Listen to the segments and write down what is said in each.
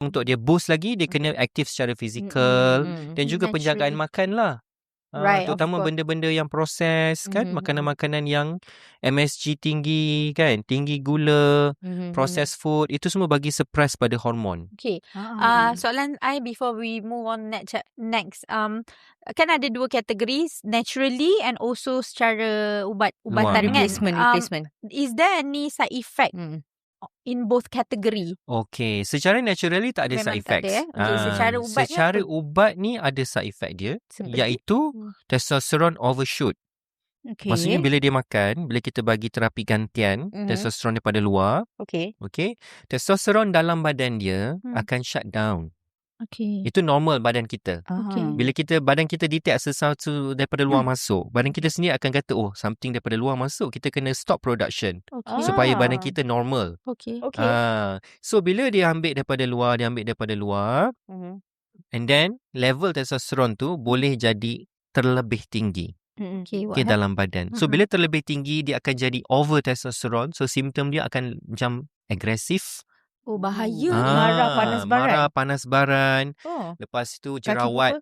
untuk dia boost lagi, dia kena aktif secara fizikal dan juga penjagaan Naturally. makan lah. Right, of Terutama course. benda-benda yang proses kan, makanan-makanan yang MSG tinggi kan, tinggi gula, processed food, itu semua bagi suppress pada hormon. Okay. Soalan I before we move on next. Kan ada 2 kategoris, naturally and also secara ubatan kan. Replacement. Is there any side effect in both category? Okay, secara naturally tak ada Memang side tak ada, effects. Okay, secara ubatnya Secara apa? ubat ni ada side effect dia, Seperti? iaitu testosterone overshoot. Okay. Maksudnya bila dia makan, bila kita bagi terapi gantian testosteron daripada luar, Okay. testosteron dalam badan dia akan shut down. Okay. Itu normal badan kita. Okay. Bila badan kita detect sesuatu daripada luar masuk, badan kita sendiri akan kata, oh, something daripada luar masuk, kita kena stop production Okay. supaya badan kita normal. Okay. So bila dia ambil daripada luar, and then level testosteron tu boleh jadi terlebih tinggi. Okay, Dalam badan. So bila terlebih tinggi, dia akan jadi over testosterone. So simptom dia akan macam agresif. Oh, bahaya. Marah, panas baran. Marah, panas baran. Oh. Lepas tu Kaki jerawat,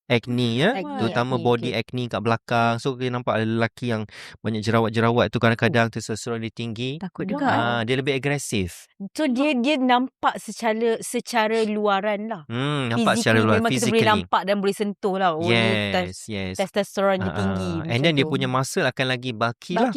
acne ya, Acne, terutama acne, body acne kat belakang. So kita nampak ada lelaki yang banyak jerawat-jerawat tu kadang-kadang testosteron dia tinggi. Takut juga. Dia lebih agresif. So dia nampak secara luaran lah. Nampak secara luar, memang kita boleh physically. nampak dan boleh sentuh lah. Yes. Testosteron dia tinggi. And then dia punya muscle akan lagi bulky lah.